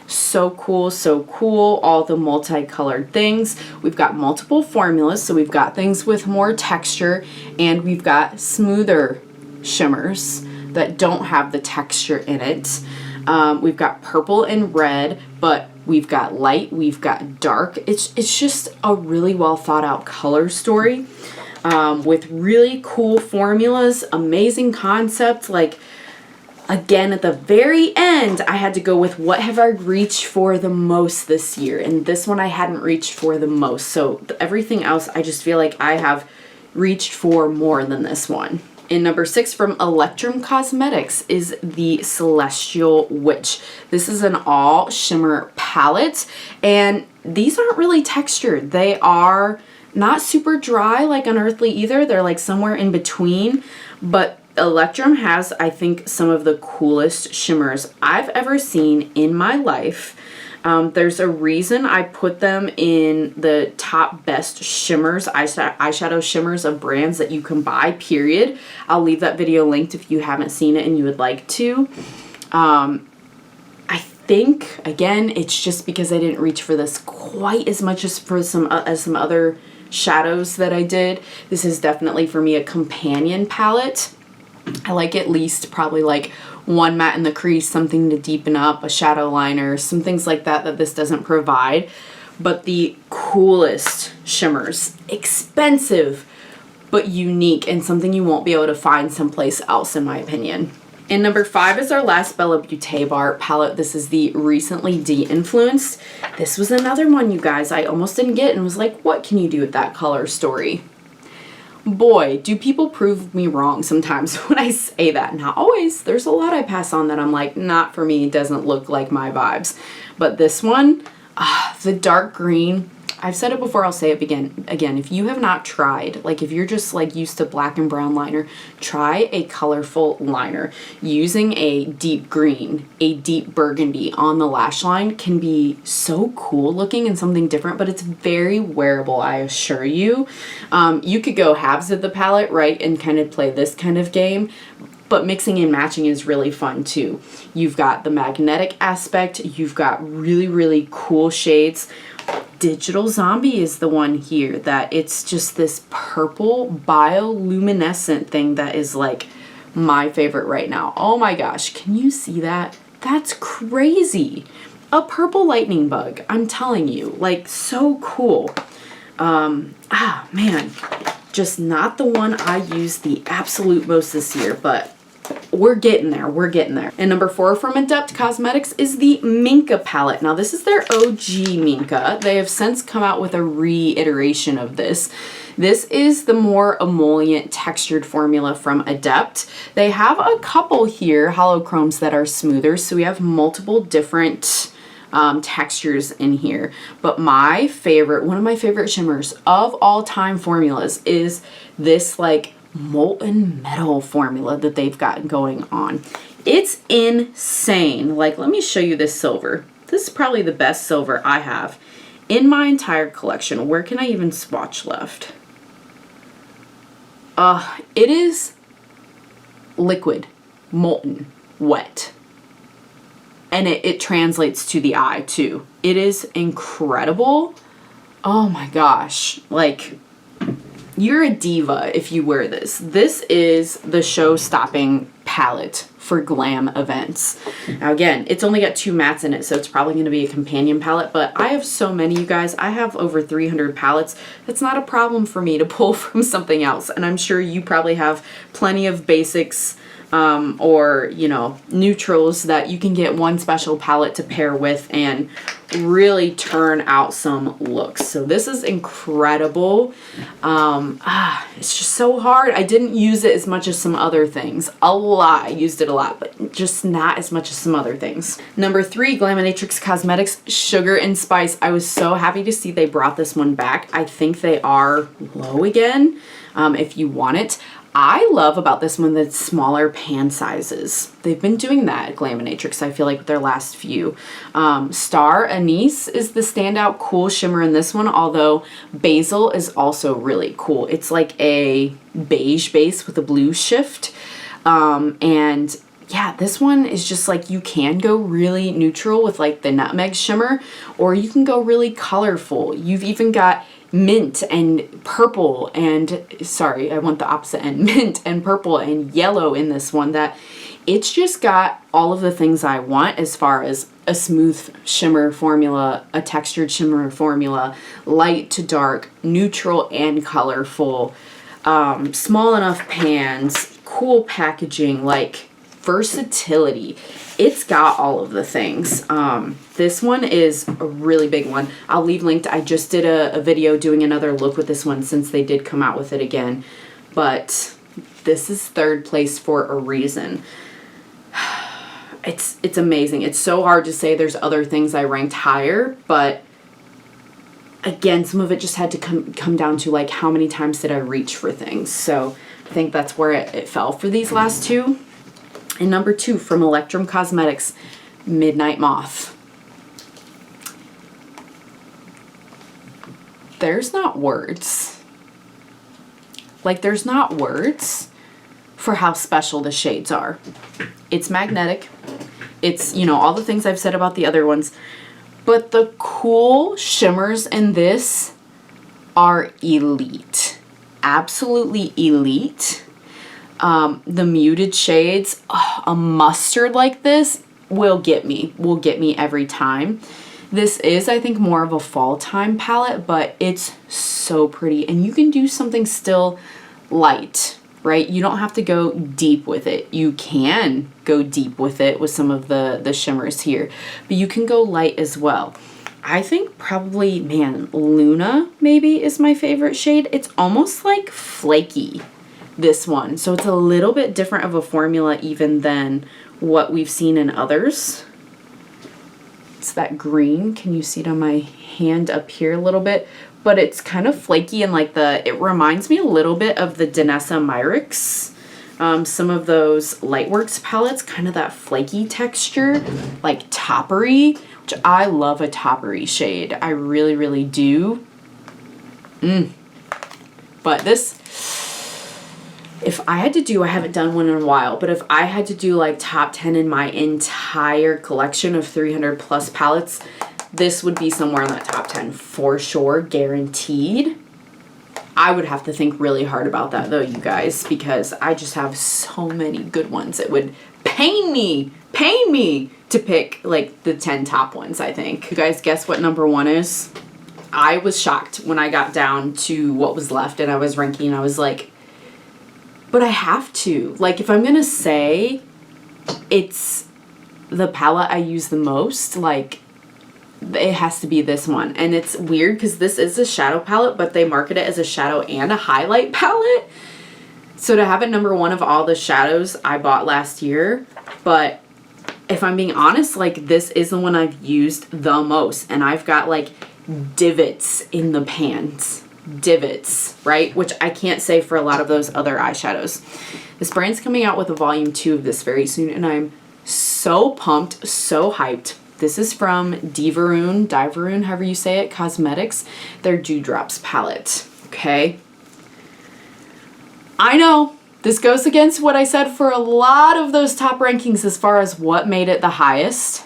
S1: So cool, so cool. All the multicolored things. We've got multiple formulas, so we've got things with more texture, and we've got smoother shimmers that don't have the texture in it. We've got purple and red, but we've got light, we've got dark. It's just a really well thought out color story, with really cool formulas, amazing concepts. Like, again, at the very end, I had to go with what have I reached for the most this year, and this one I hadn't reached for the most. So everything else, I just feel like I have reached for more than this one. In number 6 from Electrum Cosmetics is the Celestial Witch. This is an all shimmer palette, and these aren't really textured. They are not super dry like Unearthly either. They're like somewhere in between, but Electrum has, I think, some of the coolest shimmers I've ever seen in my life. There's a reason I put them in the top best shimmers, eyeshadow shimmers of brands that you can buy, period. I'll leave that video linked if you haven't seen it and you would like to. I think, again, it's just because I didn't reach for this quite as much as for some other shadows that I did. This is definitely, for me, a companion palette. I like at least probably like one matte in the crease, something to deepen up, a shadow liner, some things like that that this doesn't provide. But the coolest shimmers, expensive but unique, and something you won't be able to find someplace else, in my opinion. And number 5 is our last Bella Beauté Bar palette. This is the Recently De-Influenced. This was another one, you guys, I almost didn't get and was like, what can you do with that color story? Boy, do people prove me wrong sometimes when I say that. Not always. There's a lot I pass on that I'm like, not for me, doesn't look like my vibes. But this one, the dark green, I've said it before, I'll say it again. If you have not tried, like if you're just like used to black and brown liner, try a colorful liner. Using a deep green, a deep burgundy on the lash line can be so cool looking and something different, but it's very wearable, I assure you. You could go halves of the palette, right, and kind of play this kind of game. But mixing and matching is really fun too. You've got the magnetic aspect, you've got really, really cool shades. Digital Zombie is the one here that it's just this purple bioluminescent thing that is like my favorite right now. Oh my gosh, can you see that? That's crazy. A purple lightning bug, I'm telling you, like so cool. Man, just not the one I used the absolute most this year, but we're getting there. We're getting there. And number 4 from Adept Cosmetics is the Minka palette. Now, this is their OG Minka. They have since come out with a reiteration of this. This is the more emollient textured formula from Adept. They have a couple here, holochromes, that are smoother. So we have multiple different textures in here. But my favorite, one of my favorite shimmers of all time formulas is this like molten metal formula that they've got going on. It's insane. Like, let me show you this silver. This is probably the best silver I have in my entire collection. Where can I even swatch left? It is liquid, molten, wet. And it translates to the eye too. It is incredible. Oh my gosh. Like, you're a diva if you wear this. This is the show-stopping palette for glam events. Now again, it's only got 2 mattes in it, so it's probably going to be a companion palette, but I have so many, you guys. I have over 300 palettes. That's not a problem for me to pull from something else, and I'm sure you probably have plenty of basics or, you know, neutrals that you can get one special palette to pair with and really turn out some looks. So this is incredible. It's just so hard. I didn't use it as much as some other things. A lot. I used it a lot, but just not as much as some other things. Number 3, Glaminatrix Cosmetics Sugar and Spice. I was so happy to see they brought this one back. I think they are low again if you want it. I love about this one that it's smaller pan sizes. They've been doing that at Glaminatrix, I feel like, with their last few. Star Anise is the standout cool shimmer in this one, although Basil is also really cool. It's like a beige base with a blue shift. And yeah, this one is just like, you can go really neutral with like the Nutmeg shimmer, or you can go really colorful. You've even got mint and purple and, sorry, I want the opposite end, mint and purple and yellow in this one, that it's just got all of the things I want as far as a smooth shimmer formula, a textured shimmer formula, light to dark, neutral and colorful, small enough pans, cool packaging, like versatility. It's got all of the things. This one is a really big one. I'll leave linked. I just did a video doing another look with this one since they did come out with it again. But this is 3rd place for a reason. It's amazing. It's so hard to say. There's other things I ranked higher, but again, some of it just had to come down to like how many times did I reach for things. So think that's where it fell for these last two. And number 2 from Electrum Cosmetics, Midnight Moth. There's not words. Like, there's not words for how special the shades are. It's magnetic. It's, you know, all the things I've said about the other ones. But the cool shimmers in this are elite. Absolutely elite. The muted shades, a mustard like this will get me every time. This is, I think, more of a fall time palette, but it's so pretty. And you can do something still light, right? You don't have to go deep with it. You can go deep with it with some of the shimmers here, but you can go light as well. I think probably, man, Luna maybe is my favorite shade. It's almost like flaky, this one. So it's a little bit different of a formula even than what we've seen in others. It's that green. Can you see it on my hand up here a little bit? But it's kind of flaky and like it reminds me a little bit of the Danessa Myrix. Some of those Lightworks palettes, kind of that flaky texture, like toppery, which I love a toppery shade. I really, really do. But this, if I had to do, I haven't done one in a while, but if I had to do like top 10 in my entire collection of 300 plus palettes, this would be somewhere in that top 10 for sure, guaranteed. I would have to think really hard about that though, you guys, because I just have so many good ones. It would pain me to pick like the 10 top ones, I think. You guys guess what number 1 is? I was shocked when I got down to what was left and I was ranking. I was like, but I have to. Like, if I'm gonna say it's the palette I use the most, like, it has to be this one. And it's weird because this is a shadow palette, but they market it as a shadow and a highlight palette. So to have it number 1 of all the shadows I bought last year, but if I'm being honest, like, this is the one I've used the most. And I've got like divots in the pans. Divots, right? Which I can't say for a lot of those other eyeshadows. This brand's coming out with a volume 2 of this very soon, and I'm so pumped, so hyped. This is from Divaroon, however you say it, Cosmetics, their Dewdrops palette, okay? I know this goes against what I said for a lot of those top rankings as far as what made it the highest,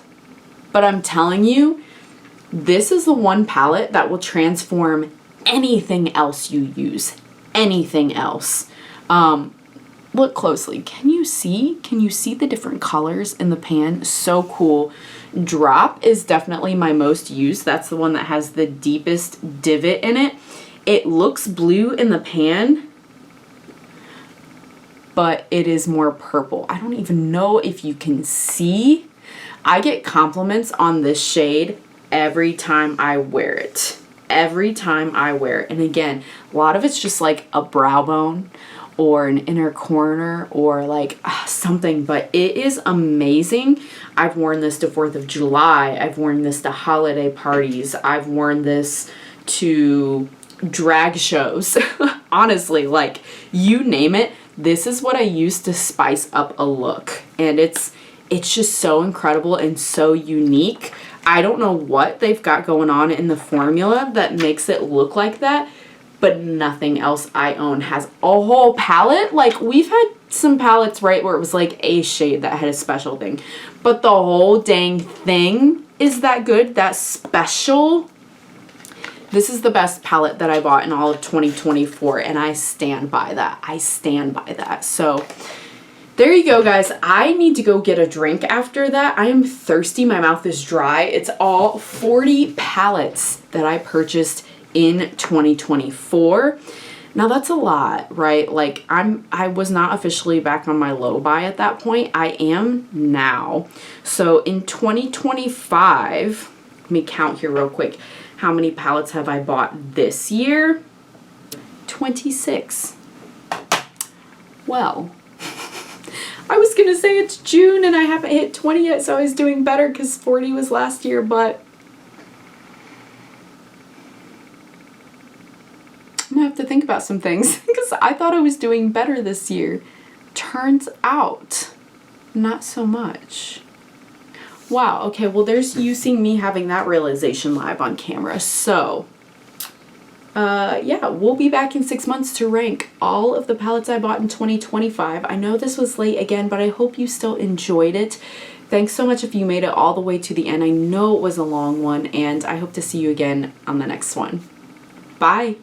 S1: but I'm telling you, this is the one palette that will transform anything else you use. Anything else. Look closely. Can you see the different colors in the pan? So cool. Drop is definitely my most used. That's the one that has the deepest divot in it. It looks blue in the pan, but it is more purple. I don't even know if you can see. I get compliments on this shade every time I wear it. Every time I wear it. And again, a lot of it's just like a brow bone or an inner corner or like something, but it is amazing. I've worn this to 4th of July. I've worn this to holiday parties. I've worn this to drag shows. Honestly, like, you name it, this is what I use to spice up a look. And it's just so incredible and so unique. I don't know what they've got going on in the formula that makes it look like that, but nothing else I own has a whole palette. Like, we've had some palettes, right, where it was like a shade that had a special thing, but the whole dang thing is that good, that special. This is the best palette that I bought in all of 2024, and I stand by that. I stand by that. So there you go, guys. I need to go get a drink after that. I am thirsty. My mouth is dry. It's all 40 palettes that I purchased in 2024. Now that's a lot, right? Like, I was not officially back on my low buy at that point. I am now. So in 2025, let me count here real quick. How many palettes have I bought this year? 26. Well, I was gonna say it's June and I haven't hit 20 yet, so I was doing better because 40 was last year, but I'm gonna have to think about some things because I thought I was doing better this year. Turns out, not so much. Wow, okay, well there's you seeing me having that realization live on camera. So, yeah, we'll be back in 6 months to rank all of the palettes I bought in 2025. I know this was late again, but I hope you still enjoyed it. Thanks so much if you made it all the way to the end. I know it was a long one, and I hope to see you again on the next one. Bye!